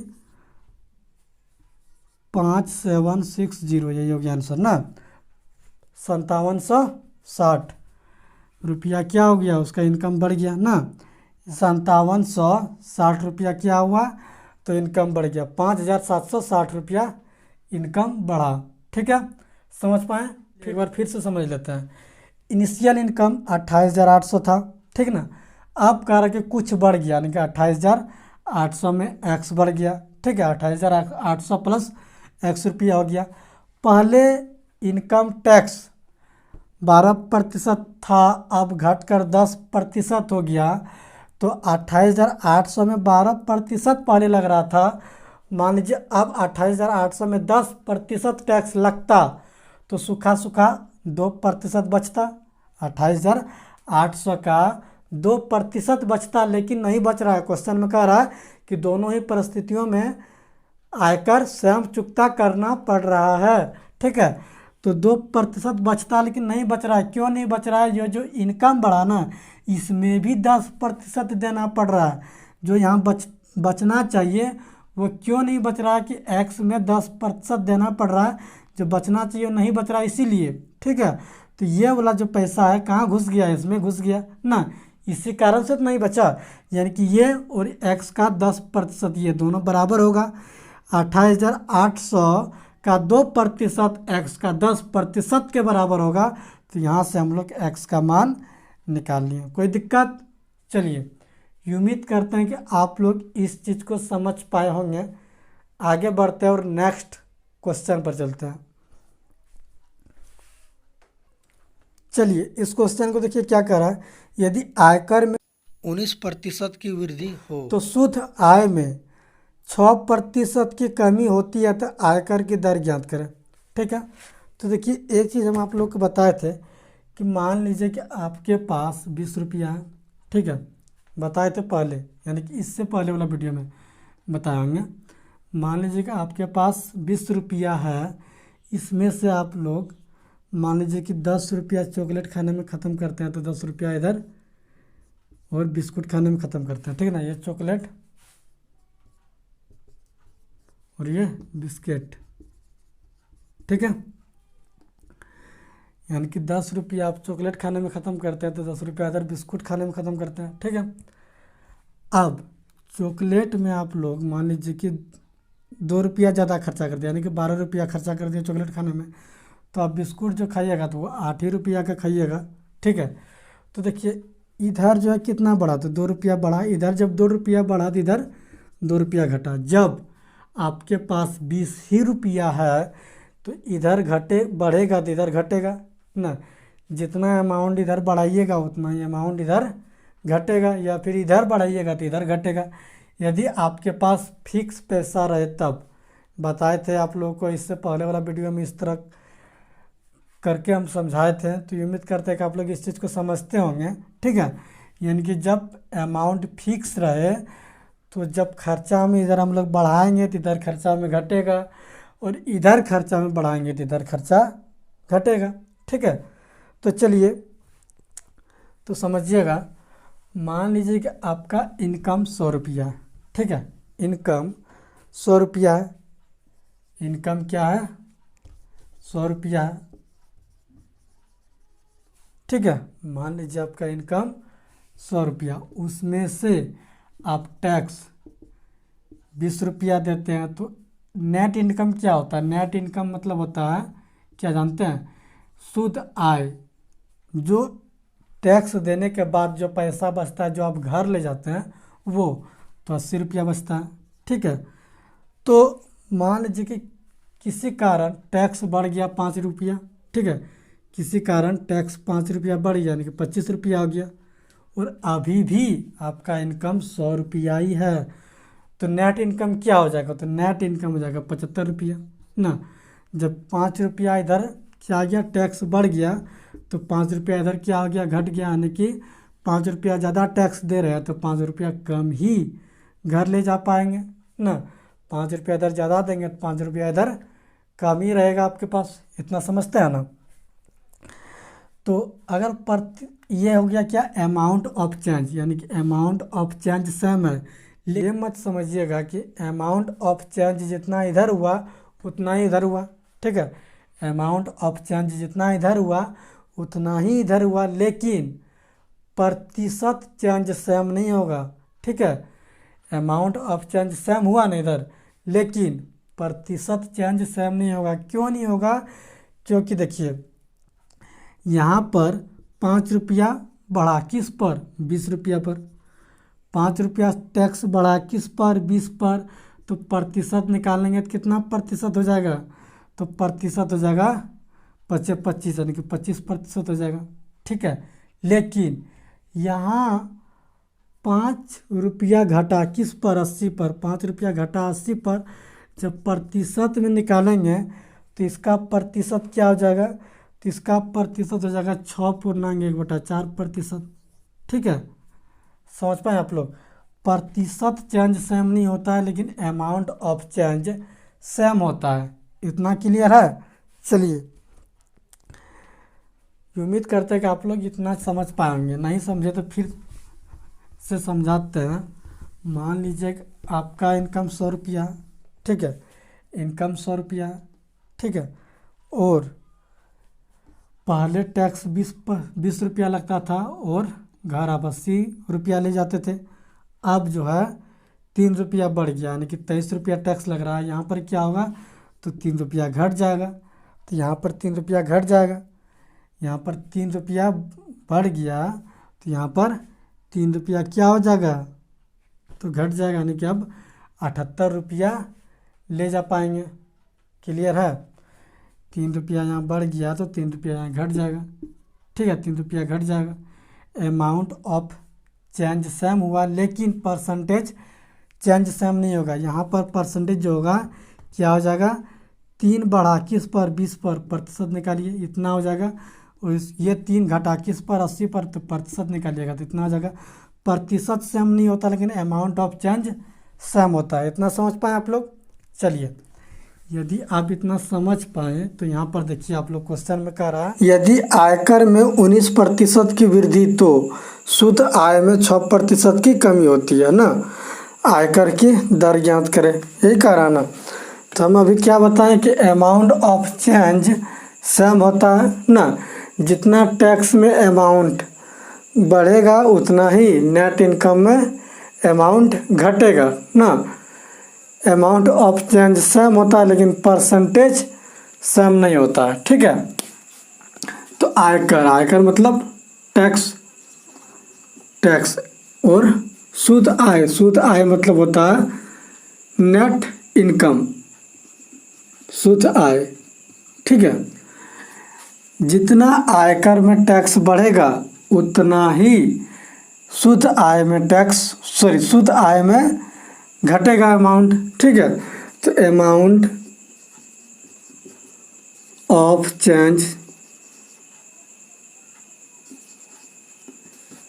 5760, यही हो गया आंसर ना। 5760 रुपया क्या हो गया? उसका इनकम बढ़ गया ना। 5760 रुपया क्या हुआ? तो इनकम बढ़ गया, 5,760 रुपया इनकम बढ़ा। ठीक है, समझ पाए? एक बार फिर से समझ लेते हैं। इनिशियल इनकम 28,800 था, ठीक ना। अब कह रहा कि कुछ बढ़ गया, यानी कि 28,800 में एक्स बढ़ गया। ठीक है, 28,800 प्लस एक्स रुपया हो गया। पहले इनकम टैक्स 12% था, अब घटकर 10% हो गया। तो 28,800 में 12% पहले लग रहा था। मान लीजिए अब 28,800 में 10% टैक्स लगता तो सूखा सूखा 2% बचता। 28,800 का 2% बचता, लेकिन नहीं बच रहा है। क्वेश्चन में कह रहा है कि दोनों ही परिस्थितियों में आयकर स्वयं चुकता करना पड़ रहा है। ठीक है, तो 2% बचता लेकिन नहीं बच रहा है। क्यों नहीं बच रहा है? ये जो इनकम बढ़ा ना, इसमें भी 10% देना पड़ रहा है। जो यहाँ बचना चाहिए वो क्यों नहीं बच रहा है? कि एक्स में 10% देना पड़ रहा है, जो बचना चाहिए नहीं बच रहा है, इसीलिए। ठीक है, तो ये वाला जो पैसा है कहाँ घुस गया? इसमें घुस गया ना, इसी कारण से तो नहीं बचा। यानी कि ये और एक्स का 10%, ये दोनों बराबर होगा। 28,800 का 2%, एक्स का 10% के बराबर होगा। तो यहाँ से हम लोग एक्स का मान निकाल लिए। कोई दिक्कत? चलिए, उम्मीद करते हैं कि आप लोग इस चीज़ को समझ पाए होंगे। आगे बढ़ते हैं और नेक्स्ट क्वेश्चन पर चलते हैं। चलिए, इस क्वेश्चन को देखिए क्या कह रहा है। यदि आयकर में 19% की वृद्धि हो तो शुद्ध आय में 6% की कमी होती है, तो आयकर की दर ज्ञात करें। ठीक है, तो देखिए एक चीज़ हम आप लोग को बताए थे कि मान लीजिए कि आपके पास 20 रुपया है। ठीक है, बताए थे पहले, यानी कि इससे पहले वाला वीडियो में बताए होंगे। मान लीजिए कि आपके पास 20 रुपया है, इसमें से आप लोग मान लीजिए कि 10 रुपया चॉकलेट खाने में ख़त्म करते हैं, तो 10 रुपया इधर और बिस्कुट खाने में ख़त्म करते हैं। ठीक है ना, ये चॉकलेट और ये बिस्किट। ठीक है, यानी कि 10 रुपया आप चॉकलेट खाने में ख़त्म करते हैं, तो 10 रुपया इधर बिस्कुट खाने में ख़त्म करते हैं। ठीक है, अब चॉकलेट में आप लोग मान लीजिए कि 2 रुपया ज़्यादा खर्चा कर दिया, यानी कि 12 रुपया खर्चा कर दिया चॉकलेट खाने में, तो आप बिस्कुट जो खाइएगा तो वो 8 ही रुपया का खाइएगा। ठीक है, तो देखिए इधर जो है कितना बढ़ा, तो 2 रुपया बढ़ा, इधर जब 2 रुपया बढ़ा तो इधर 2 रुपया घटा। जब आपके पास 20 ही रुपया है तो इधर घटे बढ़ेगा तो इधर घटेगा ना, जितना अमाउंट इधर बढ़ाइएगा उतना ही अमाउंट इधर घटेगा, या फिर इधर बढ़ाइएगा तो इधर घटेगा। यदि आपके पास फिक्स पैसा रहे तब, बताए थे आप लोगों को इससे पहले वाला वीडियो में इस तरह करके हम समझाए थे, तो उम्मीद करते हैं कि आप लोग इस चीज़ को समझते होंगे। ठीक है, यानी कि जब अमाउंट फिक्स रहे तो जब खर्चा में इधर हम लोग बढ़ाएंगे तो इधर खर्चा में घटेगा, और इधर खर्चा में बढ़ाएंगे तो इधर खर्चा घटेगा। ठीक है, तो चलिए तो समझिएगा, मान लीजिए कि आपका इनकम 100 रुपया है। ठीक है, इनकम 100 रुपया है, इनकम क्या है 100 रुपया है। ठीक है, मान लीजिए आपका इनकम 100 रुपया, उसमें से आप टैक्स 20 रुपया देते हैं, तो नेट इनकम क्या होता है? नेट इनकम मतलब होता है क्या जानते हैं? शुद्ध आय, जो टैक्स देने के बाद जो पैसा बचता है, जो आप घर ले जाते हैं वो, तो 80 रुपया बचता है। ठीक है, तो मान लीजिए कि किसी कारण टैक्स बढ़ गया 5 रुपया। ठीक है, किसी कारण टैक्स 5 रुपया बढ़ गया, यानी कि 25 रुपया हो गया, और अभी भी आपका इनकम 100 रुपया ही है, तो नेट इनकम क्या हो जाएगा? तो नेट इनकम हो जाएगा 75 रुपया ना। जब 5 रुपया इधर क्या आ गया, टैक्स बढ़ गया, तो 5 रुपया इधर क्या हो गया, घट गया, यानी कि 5 रुपया ज़्यादा टैक्स दे रहे हैं तो 5 रुपया कम ही घर ले जा पाएंगे ना। 5 रुपया इधर ज़्यादा देंगे तो 5 रुपया इधर कम ही रहेगा आपके पास। इतना समझते हैं ना? तो अगर ये हो गया क्या, अमाउंट ऑफ चेंज, यानी कि अमाउंट ऑफ चेंज सेम है। ये मत समझिएगा कि अमाउंट ऑफ चेंज जितना इधर हुआ उतना ही इधर हुआ। ठीक है, अमाउंट ऑफ चेंज जितना इधर हुआ उतना ही इधर हुआ, लेकिन प्रतिशत चेंज सेम नहीं होगा। ठीक है, अमाउंट ऑफ चेंज सेम हुआ ना इधर, लेकिन प्रतिशत चेंज सेम नहीं होगा। क्यों नहीं होगा? क्योंकि देखिए यहाँ पर 5 रुपया बढ़ा किस पर, 20 रुपया पर। 5 रुपया टैक्स बढ़ा किस पर, 20 पर, तो प्रतिशत निकालेंगे तो कितना प्रतिशत हो जाएगा? तो प्रतिशत हो जाएगा 25, यानी कि 25% हो जाएगा। ठीक है, लेकिन यहाँ 5 रुपया घटा किस पर, 80 पर। 5 रुपया घटा 80 पर, जब प्रतिशत में निकालेंगे तो इसका प्रतिशत क्या हो जाएगा? तो इसका प्रतिशत हो जाएगा 6.1/4%। ठीक है, समझ पाए आप लोग? प्रतिशत चेंज सेम नहीं होता है, लेकिन अमाउंट ऑफ चेंज सेम होता है। इतना क्लियर है? चलिए, उम्मीद करते हैं कि आप लोग इतना समझ पाएंगे। नहीं समझे तो फिर से समझाते हैं। मान लीजिए कि आपका इनकम 100 रुपया, ठीक है, इनकम 100 रुपया, ठीक है, और पहले टैक्स 20 रुपया लगता था और घर आप 80 रुपया ले जाते थे। अब जो है 3 रुपया बढ़ गया, यानी कि 23 रुपया टैक्स लग रहा है। यहाँ पर क्या होगा? तो 3 रुपया घट जाएगा, तो यहाँ पर 3 रुपया घट जाएगा। यहाँ पर 3 रुपया बढ़ गया तो यहाँ पर 3 रुपया क्या हो जाएगा? तो घट जाएगा, यानी कि अब 78 रुपया ले जा पाएंगे। क्लियर है? 3 रुपया यहाँ बढ़ गया तो 3 रुपया यहाँ घट जाएगा। ठीक है, 3 रुपया घट जाएगा। अमाउंट ऑफ चेंज सेम हुआ, लेकिन परसेंटेज चेंज सेम नहीं होगा। यहाँ पर परसेंटेज जो होगा क्या हो जाएगा? 3 बढ़ा किस पर, 20 पर, प्रतिशत निकालिए, इतना हो जाएगा। और ये 3 घटा किस पर, 80 पर, तो प्रतिशत निकालिएगा तो इतना हो जाएगा। प्रतिशत सेम नहीं होता, लेकिन अमाउंट ऑफ चेंज सेम होता है। इतना समझ पाए आप लोग? चलिए, यदि आप इतना समझ पाए तो यहाँ पर देखिए आप लोग क्वेश्चन में कह रहा है, यदि आयकर में 19% की वृद्धि तो शुद्ध आय में 6% की कमी होती है ना। आयकर की दर ज्ञात करें, यही कह रहा ना। तो हम अभी क्या बताएं कि अमाउंट ऑफ चेंज सेम होता है ना। जितना टैक्स में अमाउंट बढ़ेगा उतना ही नेट इनकम में अमाउंट घटेगा ना। अमाउंट ऑफ चेंज सेम होता है लेकिन परसेंटेज सेम नहीं होता है, ठीक है। तो आयकर मतलब टैक्स, और शुद्ध आय मतलब होता है नेट इनकम, शुद्ध आय, ठीक है। जितना आयकर में टैक्स बढ़ेगा उतना ही शुद्ध आय में घटेगा अमाउंट, ठीक है। तो amount of change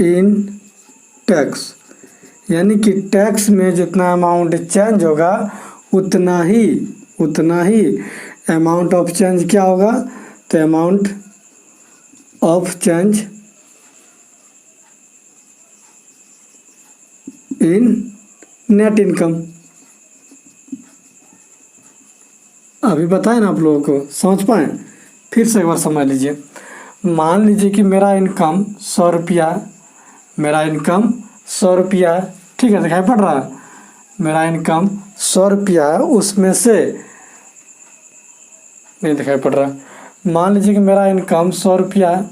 in tax, यानी कि टैक्स में जितना अमाउंट चेंज होगा उतना ही अमाउंट ऑफ चेंज क्या होगा, तो amount of change in net income. अभी बताएं ना आप लोगों को, समझ पाए, फिर से एक बार समझ लीजिए। मान लीजिए कि मेरा इनकम 100 रुपया, ठीक है, दिखाई पड़ रहा है। मेरा इनकम 100 रुपया है, उसमें से नहीं दिखाई पड़ रहा। मान लीजिए कि मेरा इनकम 100 रुपया,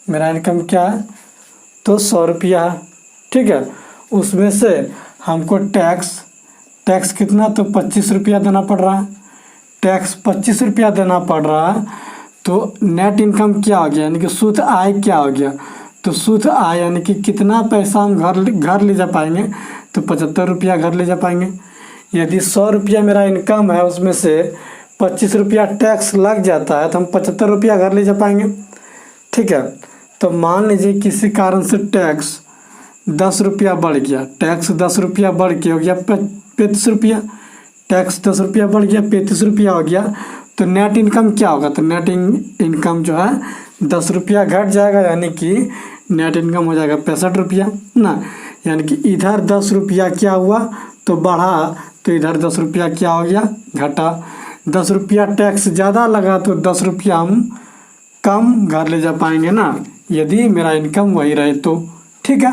मेरा इनकम क्या है, तो 100 रुपया, ठीक है। उसमें से हमको टैक्स कितना, तो 25 रुपया देना पड़ रहा है। टैक्स 25 रुपया देना पड़ रहा है, तो नेट इनकम क्या हो गया, यानी कि शुद्ध आय क्या हो गया, तो शुद्ध आय यानी कि कितना पैसा हम घर ले जा पाएंगे, तो 75 रुपया घर ले जा पाएंगे। यदि 100 रुपया मेरा इनकम है, उसमें से 25 रुपया टैक्स लग जाता है, तो हम 75 रुपया घर ले जा पाएंगे, ठीक है। तो मान लीजिए किसी कारण से टैक्स 10 रुपया बढ़ गया, टैक्स 10 रुपया बढ़ के हो गया 35 रुपया, टैक्स 10 रुपया बढ़ गया 35 रुपया हो गया, तो नेट इनकम क्या होगा, तो नेट इनकम जो है 10 रुपया घट जाएगा, यानी कि नेट इनकम हो जाएगा 65 रुपया ना। यानी कि इधर 10 रुपया क्या हुआ, तो बढ़ा, तो इधर 10 रुपया क्या हो गया, घटा। 10 रुपया टैक्स ज़्यादा लगा तो 10 रुपया हम कम घर ले जा पाएंगे ना, यदि मेरा इनकम वही रहे तो, ठीक है।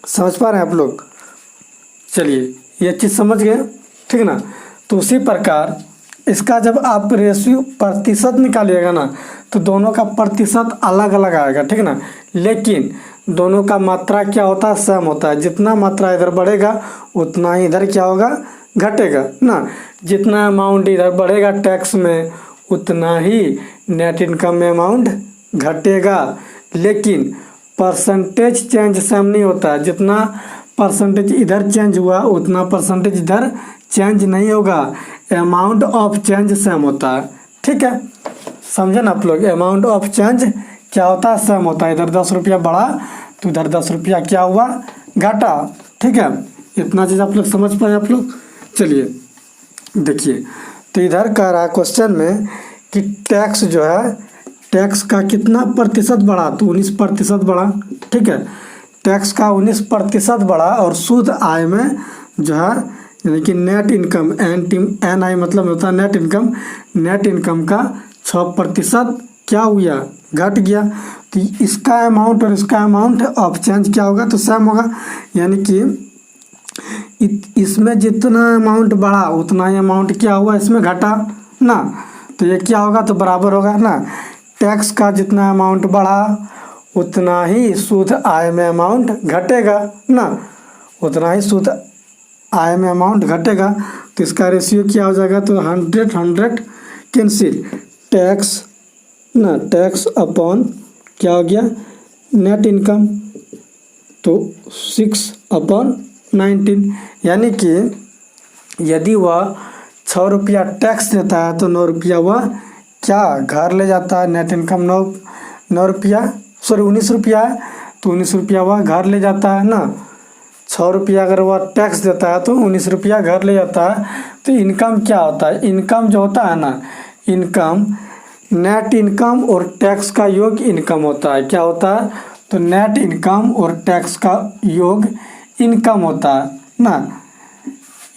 समझ पा रहे हैं आप लोग, चलिए ये चीज़ समझ गए, ठीक ना। तो उसी प्रकार इसका जब आप रेशियो प्रतिशत निकालिएगा ना, तो दोनों का प्रतिशत अलग अलग आएगा, ठीक ना। लेकिन दोनों का मात्रा क्या होता है, सेम होता है। जितना मात्रा इधर बढ़ेगा उतना ही इधर क्या होगा, घटेगा ना। जितना अमाउंट इधर बढ़ेगा टैक्स में उतना ही नेट इनकम में अमाउंट घटेगा, लेकिन परसेंटेज चेंज सेम नहीं होता है। जितना परसेंटेज इधर चेंज हुआ उतना परसेंटेज इधर चेंज नहीं होगा। अमाउंट ऑफ चेंज सेम होता है, ठीक है। समझे ना आप लोग, अमाउंट ऑफ चेंज क्या होता है, सेम होता है। इधर 10 रुपया बढ़ा तो इधर 10 रुपया क्या हुआ, घटा, ठीक है। इतना चीज़ आप लोग समझ पाए आप लोग। चलिए देखिए, तो इधर कह रहा है क्वेश्चन में कि टैक्स जो है, टैक्स का कितना प्रतिशत बढ़ा, तो 19% बढ़ा, ठीक है। टैक्स का 19% बढ़ा और शुद्ध आय में जो है यानी कि नेट इनकम, एन आई मतलब होता है नेट इनकम, नेट इनकम का 6% क्या हुआ, घट गया। तो इसका अमाउंट और इसका अमाउंट ऑफ चेंज क्या होगा, तो सेम होगा। यानी कि इसमें जितना अमाउंट बढ़ा उतना ही अमाउंट क्या हुआ, इसमें घटा ना। तो ये क्या होगा, तो बराबर होगा ना। टैक्स का जितना अमाउंट बढ़ा उतना ही शुद्ध आय में अमाउंट घटेगा ना, उतना ही शुद्ध आय में अमाउंट घटेगा। तो इसका रेशियो क्या हो जाएगा, तो 100 कैंसिल, टैक्स ना, टैक्स अपॉन क्या हो गया, नेट इनकम, तो 6/19। यानी कि यदि वह 6 रुपया टैक्स देता है तो 9 रुपया वह क्या घर ले जाता है। नेट इनकम 9 रुपया, सॉरी 19 रुपया है, तो 19 रुपया वह घर ले जाता है ना। 6 रुपया अगर वह टैक्स देता है तो 19 रुपया घर ले जाता है। तो इनकम क्या होता है, इनकम जो होता है ना, इनकम नेट इनकम और टैक्स का योग इनकम होता है। क्या होता है, तो नेट इनकम और टैक्स का योग इनकम होता है ना।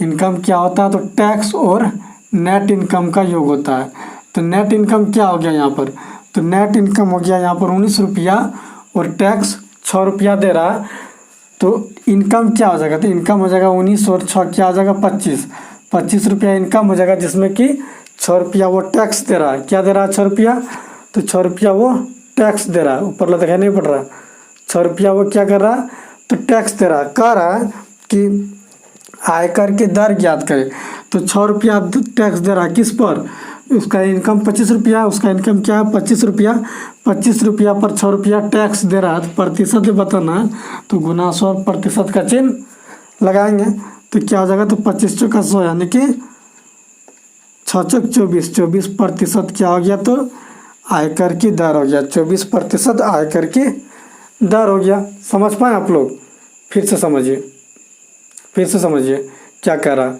इनकम क्या होता है, तो टैक्स और नेट इनकम का योग होता है। तो नेट इनकम क्या हो गया यहाँ पर, तो नेट इनकम हो गया यहाँ पर 19 रुपया और टैक्स 6 रुपया दे रहा है। तो इनकम क्या हो जाएगा, तो इनकम हो जाएगा 19 और 6 क्या हो जाएगा 25 रुपया इनकम हो जाएगा, जिसमें कि 6 रुपया वो टैक्स दे रहा है। क्या दे रहा है 6 रुपया, तो 6 रुपया वो टैक्स दे रहा है, ऊपर ला दिखाई नहीं पड़ रहा। 6 रुपया वो क्या कर रहा है, तो टैक्स दे रहा है। कह रहा है कि आयकर की दर ज्ञात करें, तो 6 रुपया टैक्स दे रहा है किस पर, उसका इनकम 25 रुपया, उसका इनकम क्या है 25 रुपया। 25 रुपया पर 6 रुपया टैक्स दे रहा है, तो प्रतिशत बताना है, तो गुना 100 प्रतिशत का चिन्ह लगाएंगे, तो क्या हो जाएगा, तो 25 चौका 100 यानी कि 6 चौक 24, 24% क्या हो गया, तो आयकर की दर हो गया, 24% आयकर की दर हो गया। समझ पाए आप लोग, फिर से समझिए क्या कह रहा है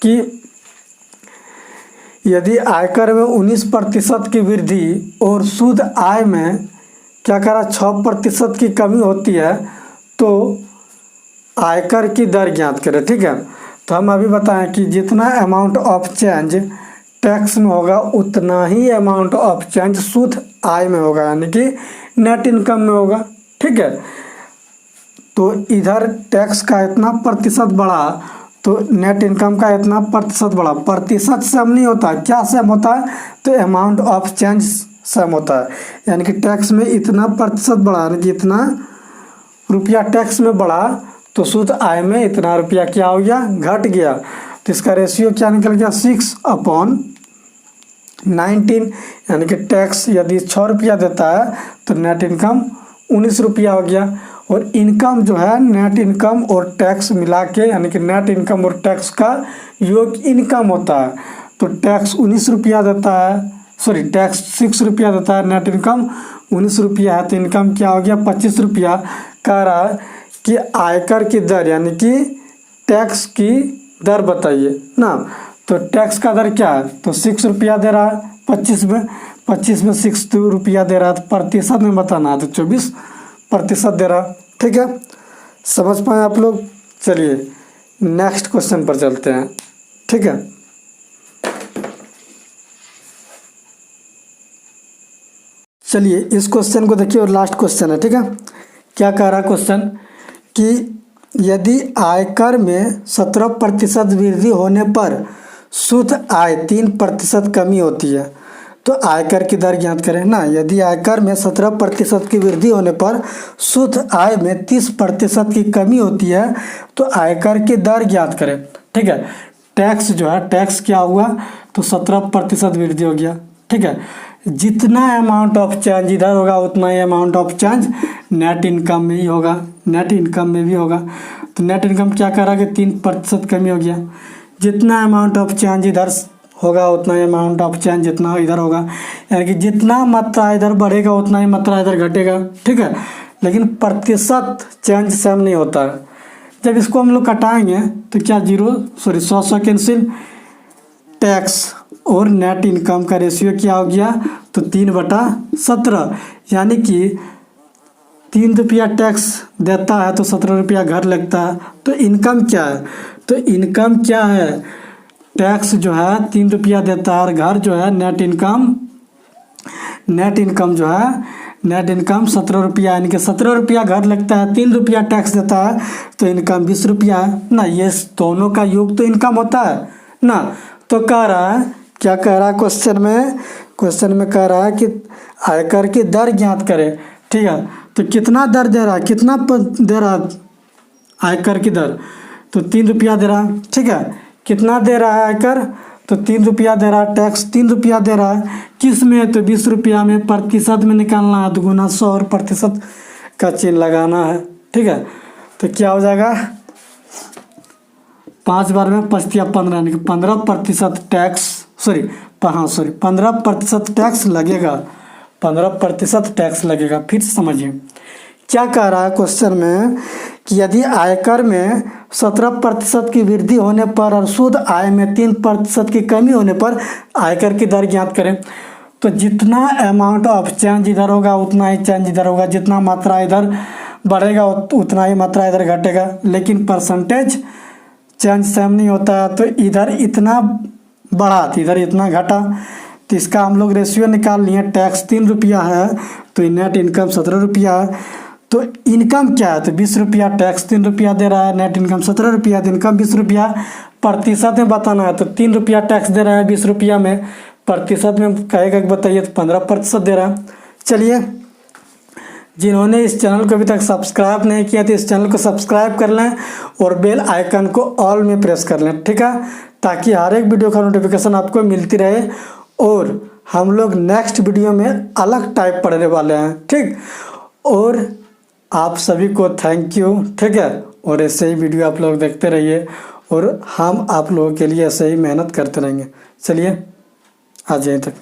कि यदि आयकर में 19% की वृद्धि और शुद्ध आय में क्या कह रहा 6% की कमी होती है, तो आयकर की दर ज्ञात करें। ठीक है, तो हम अभी बताएं कि जितना अमाउंट ऑफ चेंज टैक्स में होगा उतना ही अमाउंट ऑफ चेंज शुद्ध आय में होगा, यानी कि नेट इनकम में होगा। ठीक है, तो इधर टैक्स का इतना प्रतिशत बढ़ा तो नेट इनकम का इतना प्रतिशत बढ़ा। प्रतिशत सम नहीं होता, क्या सम होता है, तो अमाउंट ऑफ चेंज सम होता है, यानी कि टैक्स में इतना प्रतिशत बढ़ा, यानी कि इतना रुपया टैक्स में बढ़ा तो शुद्ध आय में इतना रुपया क्या हो गया, घट गया। तो इसका रेशियो क्या निकल गया 6/19, यानी कि टैक्स यदि 6 रुपया देता है तो नेट इनकम 19 रुपया हो गया। और इनकम जो है नेट इनकम और टैक्स मिला के, यानी कि नेट इनकम और टैक्स का योग इनकम होता है। तो टैक्स 19 रुपया देता है, सॉरी टैक्स 6 रुपया देता है, नेट इनकम 19 रुपया है, तो इनकम क्या हो गया 25 रुपया। कह रहा है कि आयकर की दर यानी कि टैक्स की दर बताइए ना, तो टैक्स का दर क्या है, तो 6 रुपया दे रहा है 25 में 6 रुपया दे रहा है, तो प्रतिशत में बताना है, तो 24% दे रहा। ठीक है, समझ पाए आप लोग। चलिए नेक्स्ट क्वेश्चन पर चलते हैं। ठीक है, चलिए इस क्वेश्चन को देखिए और लास्ट क्वेश्चन है। ठीक है, क्या कह रहा है क्वेश्चन कि यदि आयकर में 17% वृद्धि होने पर शुद्ध आय 3% कमी होती है, तो आयकर की दर ज्ञात करें ना। यदि आयकर में 17% की वृद्धि होने पर शुद्ध आय में 30% की कमी होती है, तो आयकर की दर ज्ञात करें। ठीक है, टैक्स जो है टैक्स क्या हुआ, तो 17% वृद्धि हो गया। ठीक है, जितना अमाउंट ऑफ चेंज इधर होगा उतना ही amount of change net income में ही होगा, नेट इनकम में भी होगा। तो नेट इनकम क्या कर रहा है कि 3% कमी हो गया। जितना अमाउंट ऑफ चेंज इधर होगा उतना ही अमाउंट ऑफ चेंज जितना इधर होगा, यानी कि जितना मात्रा इधर बढ़ेगा उतना ही मात्रा इधर घटेगा। ठीक है, लेकिन प्रतिशत चेंज सेम नहीं होता है। जब इसको हम लोग कटाएंगे तो क्या 100 कैंसिल, टैक्स और नेट इनकम का रेशियो क्या हो गया, तो 3/17, यानी कि 3 रुपया टैक्स देता है तो 17 रुपया घर लगता है। तो इनकम क्या है, तो इनकम क्या है, टैक्स जो है 3 रुपया देता है और घर जो है नेट इनकम जो है नेट इनकम 17 रुपया, यानी कि 17 रुपया घर लगता है, 3 रुपया टैक्स देता है, तो इनकम 20 रुपया है ना। ये दोनों का योग तो इनकम होता है ना। तो कह रहा है, क्या कह रहा है क्वेश्चन में कह रहा है कि आयकर की दर ज्ञात करें। ठीक है, तो कितना दर दे रहा है, कितना दे रहा है आयकर की दर, तो 3 रुपया दे रहा है। ठीक है, कितना दे रहा है आयकर, तो 3 रुपया दे रहा है, टैक्स 3 रुपया दे रहा है, किस में, तो 20 रुपया में, प्रतिशत में निकालना है, तो गुना 100 और प्रतिशत का चिन्ह लगाना है। ठीक है, तो क्या हो जाएगा 5 बार में 5 या 15, यानी कि 15% टैक्स, 15% टैक्स लगेगा, 15% टैक्स लगेगा। फिर से समझिए क्या कह रहा है क्वेश्चन में कि यदि आयकर में 17% की वृद्धि होने पर और शुद्ध आय में 3% की कमी होने पर आयकर की दर ज्ञात करें। तो जितना अमाउंट ऑफ चेंज इधर होगा उतना ही चेंज इधर होगा, जितना मात्रा इधर बढ़ेगा उतना ही मात्रा इधर घटेगा, लेकिन परसेंटेज चेंज सेम नहीं होता है। तो इधर इतना बढ़ा तो इधर इतना घटा, तो इसका हम लोग रेशियो निकाल लिए। टैक्स 3 रुपया है तो नेट इनकम 17 रुपया है, तो इनकम क्या है, तो 20 रुपया, टैक्स 3 रुपया दे रहा है, नेट इनकम 17 रुपया, इनकम 20 रुपया, प्रतिशत में बताना है तो 3 रुपया टैक्स दे रहा है 20 रुपया में, प्रतिशत में कहेगा कि बताइए तो 15% दे रहा है। चलिए, जिन्होंने इस चैनल को अभी तक सब्सक्राइब नहीं किया तो इस चैनल को सब्सक्राइब कर लें और बेल आइकन को ऑल में प्रेस कर लें, ठीक है, ताकि हर एक वीडियो का नोटिफिकेशन आपको मिलती रहे। और हम लोग नेक्स्ट वीडियो में अलग टाइप पढ़ने वाले हैं, ठीक। और आप सभी को थैंक यू, ठीक है। और ऐसे ही वीडियो आप लोग देखते रहिए और हम आप लोगों के लिए ऐसे ही मेहनत करते रहेंगे। चलिए, आज यहीं तक।